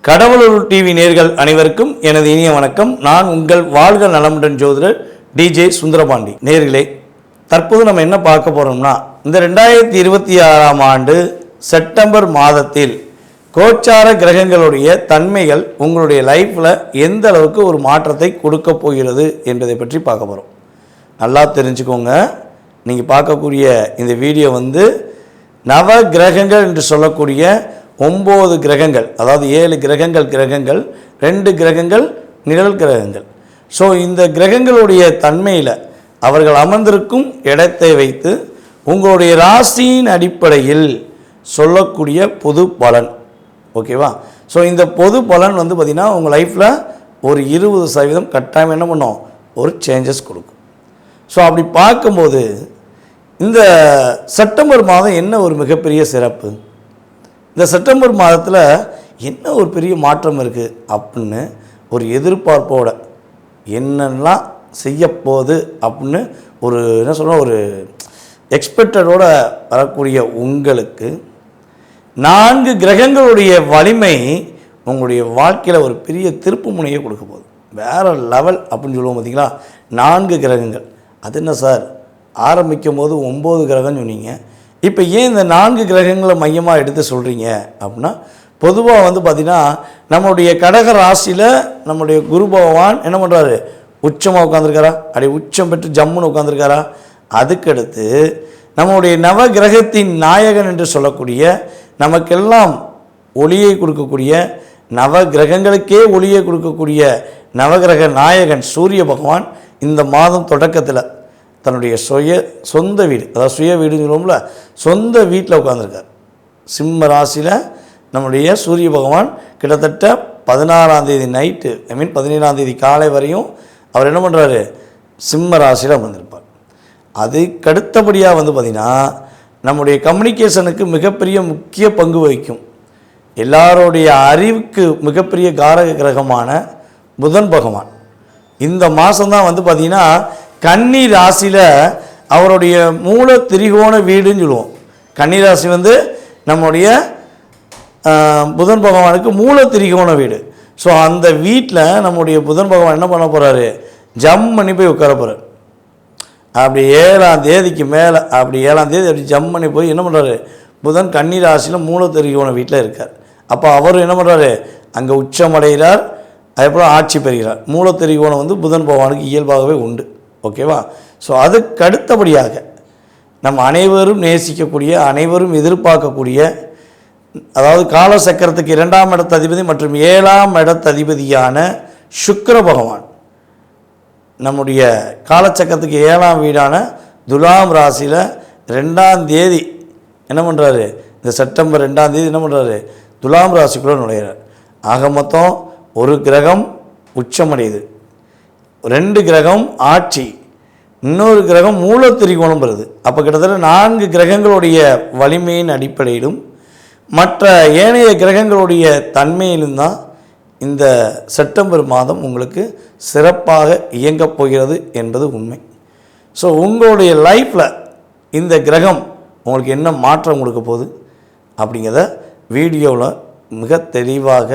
கடவுளூர் TV நேர்கள் அனைவருக்கும் எனது இனிய வணக்கம். நான் உங்கள் வாழ்க நலமுடன் ஜோதிடர் டிஜே சுந்தரபாண்டி. நேர்களே, தற்போது நம்ம என்ன பார்க்க போகிறோம்னா, இந்த 2026ஆம் ஆண்டு செப்டம்பர் மாதத்தில் கோச்சார கிரகங்களுடைய தன்மைகள் உங்களுடைய லைஃப்பில் எந்த அளவுக்கு ஒரு மாற்றத்தை கொடுக்க போகிறது என்பதை பற்றி பார்க்க போகிறோம். நல்லா தெரிஞ்சுக்கோங்க. நீங்கள் பார்க்கக்கூடிய இந்த வீடியோ நவ கிரகங்கள் என்று சொல்லக்கூடிய 9 கிரகங்கள், அதாவது 7 கிரகங்கள் 2 கிரகங்கள் நிழல் கிரகங்கள். ஸோ இந்த கிரகங்களுடைய தன்மையில் அவர்கள் அமர்ந்திருக்கும் இடத்தை வைத்து உங்களுடைய ராசியின் அடிப்படையில் சொல்லக்கூடிய பொது பலன். ஓகேவா? ஸோ இந்த பொது பலன் பார்த்திங்கன்னா உங்கள் லைஃப்பில் ஒரு 20% கட்டாயம் என்ன பண்ணோம், ஒரு சேஞ்சஸ் கொடுக்கும். ஸோ அப்படி பார்க்கும்போது இந்த செப்டம்பர் மாதம் என்ன ஒரு மிகப்பெரிய சிறப்பு, இந்த செப்டம்பர் மாதத்தில் என்ன ஒரு பெரிய மாற்றம் இருக்குது அப்படின்னு ஒரு எதிர்பார்ப்போட என்னெல்லாம் செய்யப்போகுது அப்படின்னு ஒரு என்ன சொல்கிறோம், ஒரு எக்ஸ்பெக்டடோட வரக்கூடிய உங்களுக்கு 4 கிரகங்களுடைய வலிமை உங்களுடைய வாழ்க்கையில் ஒரு பெரிய திருப்பு முனையை கொடுக்க போகுது. வேறு லெவல் அப்படின்னு சொல்லுவோம். பார்த்திங்களா, 4 கிரகங்கள். அது என்ன சார், ஆரம்பிக்கும் போது 9 கிரகம்னு சொன்னீங்க, இப்போ ஏன் இந்த 4 கிரகங்களை மையமாக எடுத்து சொல்கிறீங்க அப்படின்னா, பொதுவாக பார்த்திங்கன்னா நம்மளுடைய கடக ராசியில் நம்முடைய குரு பகவான் என்ன பண்ணுறாரு, உச்சமாக உட்காந்துருக்காரா, அப்படி உச்சம் பெற்று ஜம்முன்னு உட்காந்துருக்காரா. அதுக்கடுத்து நம்முடைய நவ கிரகத்தின் நாயகன் என்று சொல்லக்கூடிய நமக்கெல்லாம் ஒளியை கொடுக்கக்கூடிய நவ கிரகங்களுக்கே ஒளியை கொடுக்கக்கூடிய நவகிரக நாயகன் சூரிய பகவான் இந்த மாதம் தொடக்கத்தில் தன்னுடைய சொந்த வீடு, அதாவது சுய வீடுன்னு சொல்லுவோம்ல, சொந்த வீட்டில் உட்காந்துருக்கார். சிம்ம ராசியில் நம்முடைய சூரிய பகவான் கிட்டத்தட்ட 16ஆம் தேதி நைட்டு, 17ஆம் தேதி காலை வரையும் அவர் என்ன பண்ணுறாரு, சிம்ம ராசியில் வந்திருப்பார். அதுக்கடுத்தபடியாக பார்த்திங்கன்னா நம்முடைய கம்யூனிகேஷனுக்கு மிகப்பெரிய முக்கிய பங்கு வகிக்கும். எல்லாருடைய அறிவுக்கு மிகப்பெரிய காரக கிரகமான புதன் பகவான் இந்த மாதம்தான் பார்த்திங்கன்னா கன்னி ராசியில் அவருடைய மூல திரிகோண வீடுன்னு சொல்லுவோம். கன்னி ராசி நம்முடைய புதன் பகவானுக்கு மூல திரிகோண வீடு. ஸோ அந்த வீட்டில் நம்முடைய புதன் பகவான் என்ன பண்ண போகிறாரு, ஜம் பண்ணி போய் உட்கார போகிறார். அப்படி 7ஆம் தேதிக்கு மேலே, அப்படி 7ஆம் தேதி அப்படி ஜம் பண்ணி போய் என்ன பண்ணுறாரு, புதன் கன்னி ராசியில் மூல திரிகோண வீட்டில் இருக்கார். அப்போ அவர் என்ன பண்ணுறாரு, அங்கே உச்சமடைகிறார், அதுக்கப்புறம் ஆட்சி பெறுகிறார். மூல திரிகோணம் புதன் பகவானுக்கு இயல்பாகவே உண்டு. ஓகேவா? ஸோ அதுக்கு அடுத்தபடியாக நம்ம அனைவரும் நேசிக்கக்கூடிய, அனைவரும் எதிர்பார்க்கக்கூடிய, அதாவது காலசக்கரத்துக்கு 2ஆம் இடத்து அதிபதி மற்றும் 7ஆம் இடத்து அதிபதியான சுக்கிர பகவான் நம்முடைய காலச்சக்கரத்துக்கு 7ஆம் வீடான துலாம் ராசியில் 2ஆம் தேதி என்ன பண்ணுறாரு, இந்த செப்டம்பர் 2ஆம் தேதி என்ன பண்ணுறாரு, துலாம் ராசிக்குள்ளே நுழைகிறார். ஆக மொத்தம் ஒரு கிரகம் உச்சமடையுது, 2 கிரகம் ஆட்சி, இன்னொரு கிரகம் மூல திரிகோணம் வருது. அப்போ கிட்டத்தட்ட 4 கிரகங்களுடைய வலிமையின் அடிப்படையிலும் மற்ற ஏனைய கிரகங்களுடைய தன்மையிலும் தான் இந்த செப்டம்பர் மாதம் உங்களுக்கு சிறப்பாக இயங்கப் போகிறது என்பது உண்மை. ஸோ உங்களுடைய லைஃப்பில் இந்த கிரகம் உங்களுக்கு என்ன மாற்றம் கொடுக்க போகுது அப்படிங்கிறத வீடியோவில் மிக தெளிவாக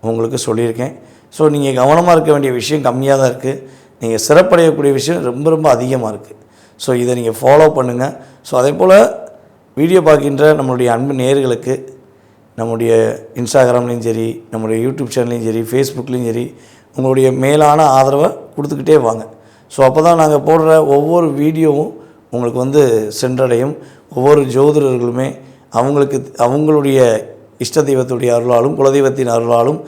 உங்களுக்கு சொல்லியிருக்கேன். ஸோ நீங்கள் கவனமாக இருக்க வேண்டிய விஷயம் கம்மியாக தான் இருக்குது, நீங்கள் சிறப்படையக்கூடிய விஷயம் ரொம்ப ரொம்ப அதிகமாக இருக்குது. ஸோ இதை நீங்கள் ஃபாலோ பண்ணுங்கள். ஸோ அதே போல் வீடியோ பார்க்கின்ற நம்மளுடைய அன்பு நேயர்களுக்கு நம்முடைய இன்ஸ்டாகிராம்லேயும் சரி, நம்முடைய யூடியூப் சேனல்லையும் சரி, ஃபேஸ்புக்லேயும் சரி, உங்களுடைய மேலான ஆதரவை கொடுத்துக்கிட்டே வாங்க. ஸோ அப்போ தான் நாங்கள் போடுற ஒவ்வொரு வீடியோவும் உங்களுக்கு சென்றடையும். ஒவ்வொரு ஜோதிடர்களுமே அவங்களுடைய இஷ்ட தெய்வத்துடைய அருளாலும் குலதெய்வத்தின் அருளாலும்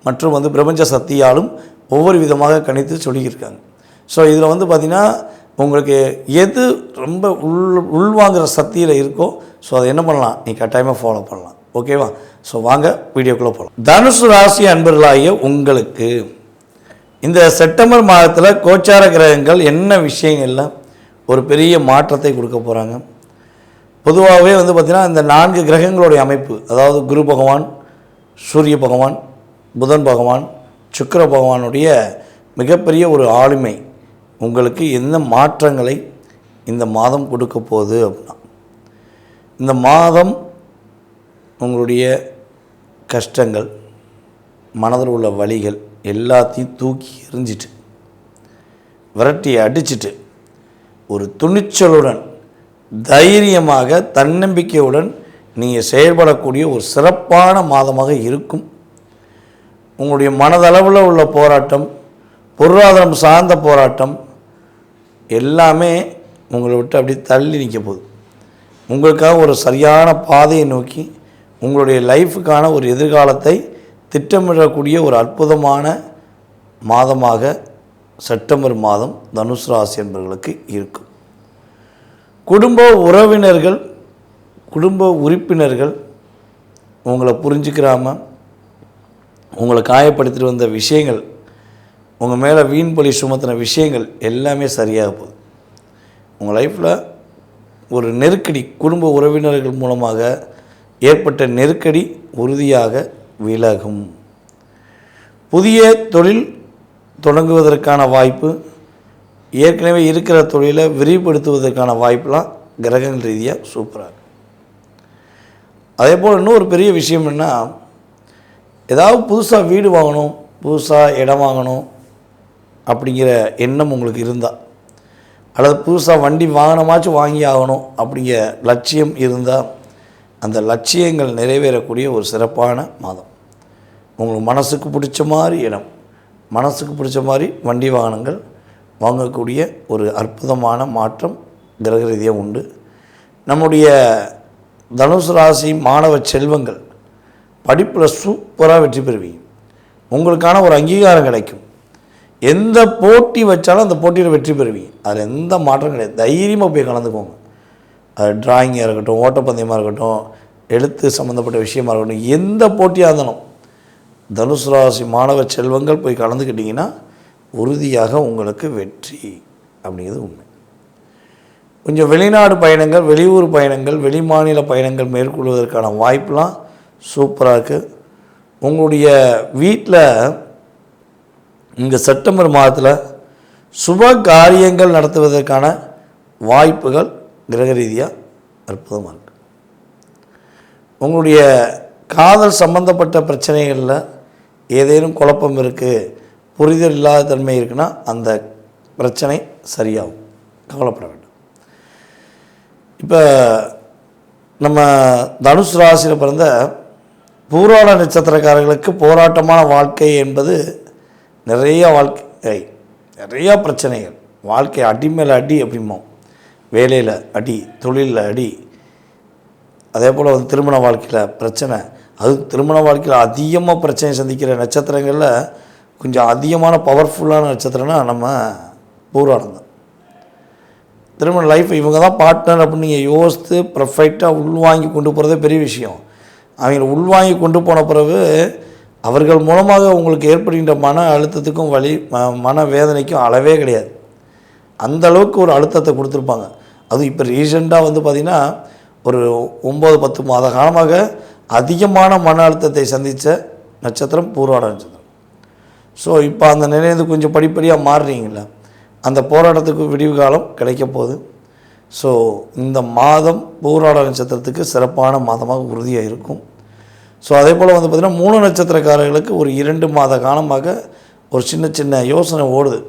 மற்றும் பிரபஞ்ச சக்தியாலும் ஒவ்வொரு விதமாக கணித்து சொல்லியிருக்காங்க. ஸோ இதில் பார்த்திங்கன்னா உங்களுக்கு எது ரொம்ப உள்வாங்கிற சக்தியில் இருக்கோ, ஸோ அதை என்ன பண்ணலாம், நீ கட்டாயமாக ஃபாலோ பண்ணலாம். ஓகேவா? ஸோ வாங்க வீடியோக்குள்ளே போகலாம். தனுசு ராசி அன்பர்களாகிய உங்களுக்கு இந்த செப்டம்பர் மாதத்தில் கோச்சார கிரகங்கள் என்ன விஷயங்கள்ல ஒரு பெரிய மாற்றத்தை கொடுக்க போகிறாங்க. பொதுவாகவே பார்த்திங்கன்னா இந்த 4 கிரகங்களுடைய அமைப்பு, அதாவது குரு பகவான், சூரிய பகவான், புதன் பகவான், சுக்கிர பகவானுடைய மிகப்பெரிய ஒரு ஆளுமை உங்களுக்கு என்ன மாற்றங்களை இந்த மாதம் கொடுக்க போகுது அப்படின்னா, இந்த மாதம் உங்களுடைய கஷ்டங்கள், மனதில் உள்ள வலிகள் எல்லாத்தையும் தூக்கி எறிஞ்சிட்டு விரட்டி அடிச்சிட்டு ஒரு துணிச்சலுடன் தைரியமாக தன்னம்பிக்கையுடன் நீங்கள் செயல்படக்கூடிய ஒரு சிறப்பான மாதமாக இருக்கும். உங்களுடைய மனதளவில் உள்ள போராட்டம், பொருளாதாரம் சார்ந்த போராட்டம் எல்லாமே உங்களை விட்டு அப்படி தள்ளி நிற்க போகுது. உங்களுக்காக ஒரு சரியான பாதையை நோக்கி உங்களுடைய லைஃபுக்கான ஒரு எதிர்காலத்தை திட்டமிடக்கூடிய ஒரு அற்புதமான மாதமாக செப்டம்பர் மாதம் தனுசு ராசி என்பவர்களுக்கு இருக்கும். குடும்ப உறவினர்கள், குடும்ப உறுப்பினர்கள் உங்களை புரிஞ்சுக்கிறாமல் உங்களை காயப்படுத்திட்டு வந்த விஷயங்கள், உங்கள் மேலே வீண் பழி சுமத்தின விஷயங்கள் எல்லாமே சரியாக போகுது. உங்கள் லைஃப்பில் ஒரு நெருக்கடி, குடும்ப உறவினர்கள் மூலமாக ஏற்பட்ட நெருக்கடி உறுதியாக விலகும். புதிய தொழில் தொடங்குவதற்கான வாய்ப்பு, ஏற்கனவே இருக்கிற தொழிலை விரிவுபடுத்துவதற்கான வாய்ப்பெலாம் கிரகங்கள் ரீதியாக சூப்பராக. அதே போல் இன்னொரு பெரிய விஷயம் என்ன, ஏதாவது புதுசாக வீடு வாங்கணும், புதுசாக இடம் வாங்கணும் அப்படிங்கிற எண்ணம் உங்களுக்கு இருந்தால், அல்லது புதுசாக வண்டி வாகனமாச்சும் வாங்கி ஆகணும் அப்படிங்கிற லட்சியம் இருந்தால், அந்த லட்சியங்கள் நிறைவேறக்கூடிய ஒரு சிறப்பான மாதம். உங்களுக்கு மனசுக்கு பிடிச்ச மாதிரி இடம், மனசுக்கு பிடிச்ச மாதிரி வண்டி வாகனங்கள் வாங்கக்கூடிய ஒரு அற்புதமான மாற்றம் கிரக ரீதியாக உண்டு. நம்முடைய தனுசு ராசி மாணவ செல்வங்கள் படிப்பில் சூப்பராக வெற்றி பெறுவீங்க. உங்களுக்கான ஒரு அங்கீகாரம் கிடைக்கும். எந்த போட்டி வச்சாலும் அந்த போட்டியில் வெற்றி பெறுவீங்க. அதில் எந்த மாற்றம் கிடையாது. தைரியமாக போய் கலந்துக்கோங்க. அது டிராயிங்காக இருக்கட்டும், ஓட்டப்பந்தயமாக இருக்கட்டும், எழுத்து சம்மந்தப்பட்ட விஷயமாக இருக்கட்டும், எந்த போட்டியாக இருந்தாலும் தனுசு ராசி மாணவ செல்வங்கள் போய் கலந்துக்கிட்டிங்கன்னா உறுதியாக உங்களுக்கு வெற்றி அப்படிங்கிறது உண்மை. கொஞ்சம் வெளிநாடு பயணங்கள், வெளியூர் பயணங்கள், வெளிமாநில பயணங்கள் மேற்கொள்வதற்கான வாய்ப்பெலாம் சூப்பராக இருக்குது. உங்களுடைய வீட்டில் இந்த செப்டம்பர் மாதத்தில் சுப காரியங்கள் நடத்துவதற்கான வாய்ப்புகள் கிரக ரீதியாக அற்புதமாக இருக்குது. உங்களுடைய காதல் சம்பந்தப்பட்ட பிரச்சனைகளில் ஏதேனும் குழப்பம் இருக்குது, புரிதல் இல்லாத தன்மை இருக்குன்னா அந்த பிரச்சனை சரியாகும், கவலைப்பட வேண்டும். இப்போ நம்ம தனுசு ராசியில் பிறந்த பூராட நட்சத்திரக்காரர்களுக்கு போராட்டமான வாழ்க்கை என்பது நிறையா நிறையா பிரச்சனைகள். வாழ்க்கை அடி மேலே அடி அப்படிம்போம். வேலையில் அடி, தொழிலில் அடி, அதே போல் திருமண வாழ்க்கையில் பிரச்சனை. அது திருமண வாழ்க்கையில் அதிகமாக பிரச்சனை சந்திக்கிற நட்சத்திரங்களில் கொஞ்சம் அதிகமான பவர்ஃபுல்லான நட்சத்திரம்னா நம்ம பூராடம் தான். திருமண லைஃப் இவங்க தான் பார்ட்னர் அப்படின்னு நீங்கள் யோசித்து பர்ஃபெக்டாக உள்வாங்கி கொண்டு போகிறதே பெரிய விஷயம். அவங்களை உள்வாங்கி கொண்டு போன பிறகு அவர்கள் மூலமாக உங்களுக்கு ஏற்படுகின்ற மன அழுத்தத்துக்கும் மன வேதனைக்கும் அளவே கிடையாது. அந்த அளவுக்கு ஒரு அழுத்தத்தை கொடுத்துருப்பாங்க. அதுவும் இப்போ ரீசெண்டாக பார்த்திங்கன்னா ஒரு 9-10 மாத காலமாக அதிகமான மன அழுத்தத்தை சந்தித்த நட்சத்திரம் பூராட நட்சத்திரம். ஸோ இப்போ அந்த நிலையிலேருந்து கொஞ்சம் படிப்படியாக மாறுறீங்கள, அந்த போராட்டத்துக்கு விடிவு காலம் கிடைக்க போகுது. ஸோ இந்த மாதம் பூராட நட்சத்திரத்துக்கு சிறப்பான மாதமாக உறுதியாக இருக்கும். ஸோ அதே போல் பார்த்திங்கன்னா 3 நட்சத்திரக்காரர்களுக்கு ஒரு 2 மாத காலமாக ஒரு சின்ன சின்ன யோசனை ஓடுது.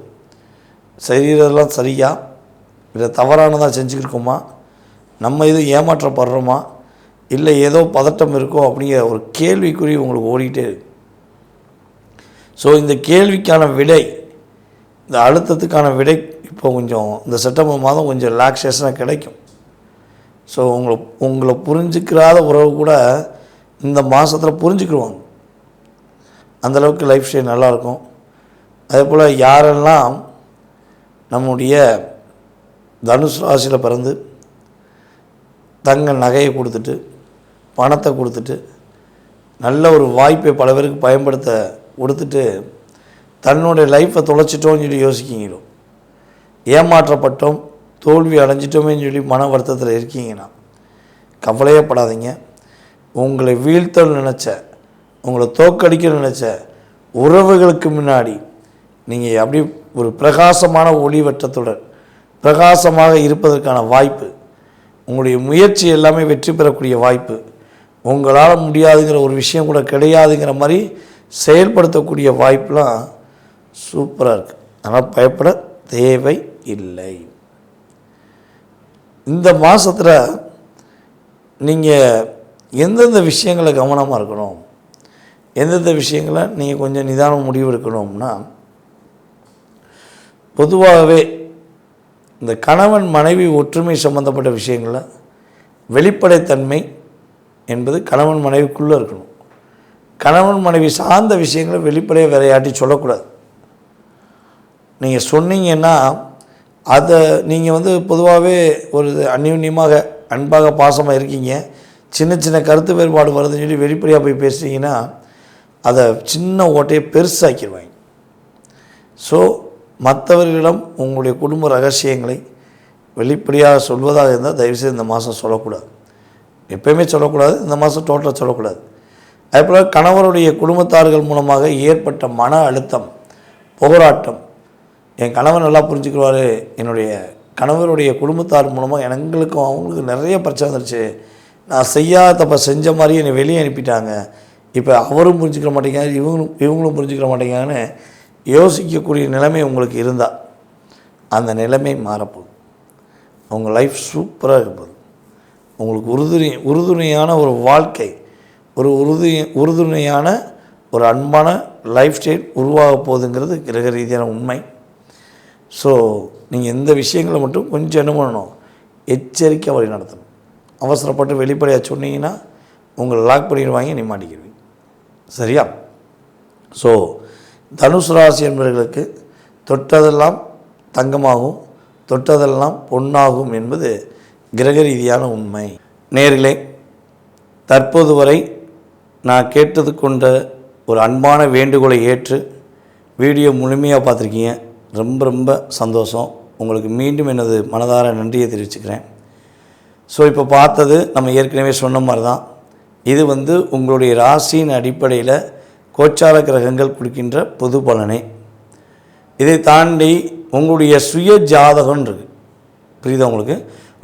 செய்கிறதெல்லாம் சரியா இல்லை தவறானதாக செஞ்சுக்கிருக்கோமா, நம்ம இது ஏமாற்றப்படுறோமா, இல்லை ஏதோ பதட்டம் இருக்கோ அப்படிங்கிற ஒரு கேள்விக்குறி உங்களுக்கு ஓடிக்கிட்டே இருக்கு. ஸோ இந்த கேள்விக்கான விடை, இந்த அழுத்தத்துக்கான விடை இப்போ கொஞ்சம் இந்த செப்டம்பர் மாதம் கொஞ்சம் ரிலாக்ஸேஷனாக கிடைக்கும். ஸோ உங்களை புரிஞ்சுக்கிறாத உறவு கூட இந்த மாதத்தில் புரிஞ்சுக்கிடுவாங்க. அந்தளவுக்கு லைஃப் ஸ்டைல் நல்லாயிருக்கும். அதே போல் யாரெல்லாம் நம்முடைய தனுசு ராசியில் பிறந்து தங்க நகையை கொடுத்துட்டு பணத்தை கொடுத்துட்டு நல்ல ஒரு வாய்ப்பை பல பேருக்கு பயன்படுத்த கொடுத்துட்டு தன்னுடைய லைஃப்பை தொலைச்சிட்டோன்னு சொல்லி யோசிக்கிங்களோ, ஏமாற்றப்பட்டோம் தோல்வி அடைஞ்சிட்டோமேன்னு சொல்லி மன வருத்தத்தில் இருக்கீங்கன்னா கவலையே படாதீங்க. உங்களை வீழ்த்த நினச்ச, உங்களை தோக்கடிக்க நினச்ச உறவுகளுக்கு முன்னாடி நீங்கள் அப்படி ஒரு பிரகாசமான ஒளி வட்டத்துடன் பிரகாசமாக இருப்பதற்கான வாய்ப்பு, உங்களுடைய முயற்சி எல்லாமே வெற்றி பெறக்கூடிய வாய்ப்பு, உங்களால் முடியாதுங்கிற ஒரு விஷயம் கூட கிடையாதுங்கிற மாதிரி செயல்படுத்தக்கூடிய வாய்ப்பெலாம் சூப்பராக இருக்குது. ஆனால் பயப்பட தேவை இல்லை. இந்த மாதத்தில் நீங்கள் எந்தெந்த விஷயங்களை கவனமாக இருக்கணும், எந்தெந்த விஷயங்களை நீங்கள் கொஞ்சம் நிதானம் முடிவு எடுக்கணும்னா, பொதுவாகவே இந்த கணவன் மனைவி ஒற்றுமை சம்பந்தப்பட்ட விஷயங்களில் வெளிப்படைத்தன்மை என்பது கணவன் மனைவிக்குள்ளே இருக்கணும். கணவன் மனைவி சார்ந்த விஷயங்களை வெளிப்படையாக வேற யார்ட்டையும் சொல்லக்கூடாது. நீங்கள் சொன்னீங்கன்னா அதை நீங்கள் பொதுவாகவே ஒரு அந்யோன்யமாக அன்பாக பாசமாக இருக்கீங்க, சின்ன சின்ன கருத்து வேறுபாடு வருதுன்னு சொல்லி வெளிப்படையாக போய் பேசுகிறீங்கன்னா அதை சின்ன ஓட்டையை பெருசாக்கிடுவாங்க. ஸோ மற்றவர்களிடம் உங்களுடைய குடும்ப ரகசியங்களை வெளிப்படையாக சொல்வதாக இருந்தால் தயவுசெய்து இந்த மாதம் சொல்லக்கூடாது. எப்போயுமே சொல்லக்கூடாது, இந்த மாதம் டோட்டலாக சொல்லக்கூடாது. அதேபோல் கணவருடைய குடும்பத்தார்கள் மூலமாக ஏற்பட்ட மன அழுத்தம், போராட்டம், என் கணவன் நல்லா புரிஞ்சுக்குவார், என்னுடைய கணவருடைய குடும்பத்தார் மூலமாக எங்களுக்கும் அவங்களுக்கு நிறைய பிரச்சனை வந்துருச்சு, நான் செய்யாத தப்ப செஞ்ச மாதிரி என்னை வெளியே அனுப்பிட்டாங்க, இப்போ அவரும் புரிஞ்சுக்கிற மாட்டேங்காங்க, இவங்களும் புரிஞ்சுக்கிற மாட்டேங்காங்கன்னு யோசிக்கக்கூடிய நிலைமை உங்களுக்கு இருந்தால் அந்த நிலைமை மாறப்போகுது. உங்கள் லைஃப் சூப்பராக இருப்பது. உங்களுக்கு உறுதுணையான ஒரு வாழ்க்கை, ஒரு உறுதுணையான ஒரு அன்பான லைஃப் ஸ்டைல் உருவாக போகுதுங்கிறது கிரக ரீதியான உண்மை. ஸோ நீங்கள் எந்த விஷயங்களை மட்டும் கொஞ்சம் என்ன பண்ணணும், எச்சரிக்கை வழி நடத்தணும். அவசரப்பட்டு வெளிப்படையாக சொன்னீங்கன்னா உங்களை லாக் பண்ணிடுவாங்க, நீ மாட்டிக்கிடுவீங்க. சரியா? ஸோ தனுசு ராசி என்பவர்களுக்கு தொட்டதெல்லாம் தங்கமாகும், தொட்டதெல்லாம் பொன்னாகும் என்பது கிரக ரீதியான உண்மை. நேர்களே, தற்போது வரை நான் கேட்டது கொண்ட ஒரு அன்பான வேண்டுகோளை ஏற்று வீடியோ முழுமையாக பார்த்துருக்கீங்க. ரொம்ப ரொம்ப சந்தோஷம். உங்களுக்கு மீண்டும் எனது மனதார நன்றியை தெரிவிச்சுக்கிறேன். ஸோ இப்போ பார்த்தது நம்ம ஏற்கனவே சொன்ன மாதிரி தான். இது உங்களுடைய ராசியின் அடிப்படையில் கோச்சார கிரகங்கள் கொடுக்கின்ற பொது பலனே. இதை தாண்டி உங்களுடைய சுய ஜாதகம் இருக்குது, புரியுதா உங்களுக்கு?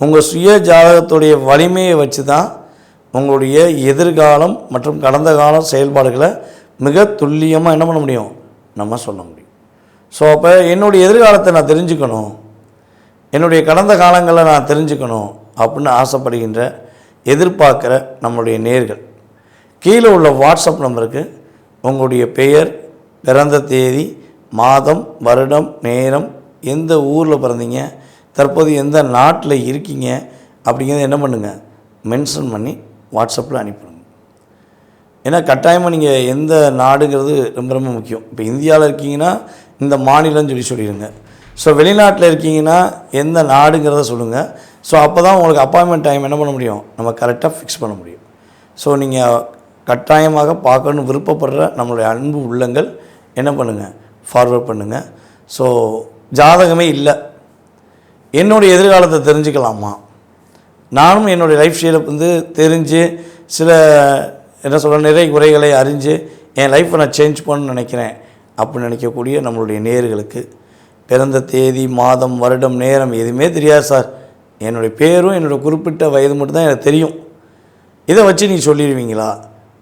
உங்கள் சுய ஜாதகத்துடைய வலிமையை வச்சு தான் உங்களுடைய எதிர்காலம் மற்றும் கடந்த கால செயல்பாடுகளை மிக துல்லியமாக என்ன பண்ண முடியும், நம்ம சொல்ல முடியும். ஸோ அப்போ என்னுடைய எதிர்காலத்தை நான் தெரிஞ்சுக்கணும், என்னுடைய கடந்த காலங்களை நான் தெரிஞ்சுக்கணும் அப்படின்னு ஆசைப்படுகின்ற எதிர்பார்க்குற நம்மளுடைய நேர்கள் கீழே உள்ள வாட்ஸ்அப் நம்பருக்கு உங்களுடைய பெயர், பிறந்த தேதி, மாதம், வருடம், நேரம், எந்த ஊரில் பிறந்தீங்க, தற்போது எந்த நாட்டில் இருக்கீங்க அப்படிங்கிறத என்ன பண்ணுங்கள், மென்ஷன் பண்ணி வாட்ஸ்அப்பில் அனுப்பிடுங்க. ஏன்னா கட்டாயமாக நீங்கள் எந்த நாடுங்கிறது ரொம்ப ரொம்ப முக்கியம். இப்போ இந்தியாவில் இருக்கீங்கன்னா இந்த மாநிலம்னு சொல்லிடுங்க. ஸோ வெளிநாட்டில் இருக்கீங்கன்னா எந்த நாடுங்கிறத சொல்லுங்கள். ஸோ அப்போ தான் உங்களுக்கு அப்பாயின்மெண்ட் டைம் என்ன பண்ண முடியும், நம்ம கரெக்டாக ஃபிக்ஸ் பண்ண முடியும். ஸோ நீங்கள் கட்டாயமாக பார்க்கணுன்னு விருப்பப்படுற நம்மளுடைய அன்பு உள்ளங்கள் என்ன பண்ணுங்கள், ஃபார்வர்ட் பண்ணுங்கள். ஸோ ஜாதகமே இல்லை, என்னுடைய எதிர்காலத்தை தெரிஞ்சுக்கலாமா, நானும் என்னுடைய லைஃப் ஸ்டைலை தெரிஞ்சு சில என்ன சொல்கிற நிறை குறைகளை அறிஞ்சு என் லைஃப்பை நான் சேஞ்ச் பண்ணணும்னு நினைக்கிறேன் அப்படின்னு நினைக்கக்கூடிய நம்மளுடைய நேயர்களுக்கு பிறந்த தேதி, மாதம், வருடம், நேரம் எதுவுமே தெரியாது சார், என்னுடைய பேரும் என்னோடய குறிப்பிட்ட வயது மட்டும்தான் எனக்கு தெரியும், இதை வச்சு நீங்கள் சொல்லிடுவீங்களா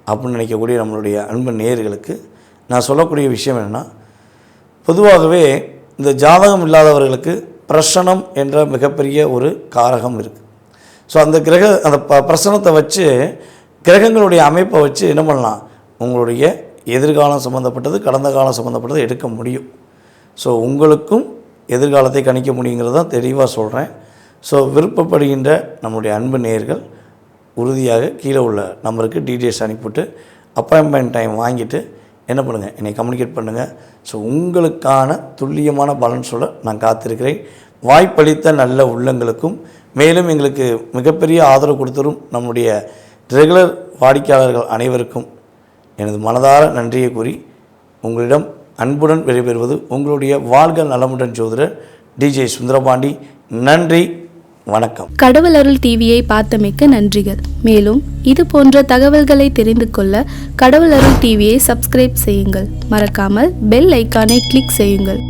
அப்படின்னு நினைக்கக்கூடிய நம்மளுடைய அன்பு நேயர்களுக்கு நான் சொல்லக்கூடிய விஷயம் என்னென்னா, பொதுவாகவே இந்த ஜாதகம் இல்லாதவர்களுக்கு பிரசனம் என்ற மிகப்பெரிய ஒரு காரகம் இருக்குது. ஸோ அந்த பிரசனத்தை வச்சு கிரகங்களுடைய அமைப்பை வச்சு என்ன பண்ணலாம், உங்களுடைய எதிர்காலம் சம்மந்தப்பட்டது, கடந்த காலம் சம்மந்தப்பட்டது எடுக்க முடியும். ஸோ உங்களுக்கும் எதிர்காலத்தை கணிக்க முடியுங்கிறது தான் தெளிவாக சொல்கிறேன். ஸோ விருப்பப்படுகின்ற நம்முடைய அன்பு நேயர்கள் உறுதியாக கீழே உள்ள நம்பருக்கு டீட்டெயில்ஸ் அனுப்பிவிட்டு அப்பாயின்மெண்ட் டைம் வாங்கிட்டு என்ன பண்ணுங்கள், என்னை கம்யூனிகேட் பண்ணுங்கள். ஸோ உங்களுக்கான துல்லியமான பலன் சொல்ல நான் காத்திருக்கிறேன். வாய்ப்பளித்த நல்ல உள்ளங்களுக்கும் மேலும் எங்களுக்கு மிகப்பெரிய ஆதரவு கொடுத்தரும் நம்முடைய ரெகுலர் வாடிக்கையாளர்கள் அனைவருக்கும் எனது மனதார நன்றியை கூறி உங்களிடம் அன்புடன் விடைபெறுவது உங்களுடைய வாழ்க நலமுடன் ஜோதிடர் டிஜே சுந்தரபாண்டி. நன்றி, வணக்கம். கடவுள் அருள் டிவியை பார்த்தமைக்கு நன்றிகள். மேலும் இது போன்ற தகவல்களை தெரிந்து கொள்ள கடவுள் அருள் டிவியை சப்ஸ்கிரைப் செய்யுங்கள். மறக்காமல் பெல் ஐக்கானை கிளிக் செய்யுங்கள்.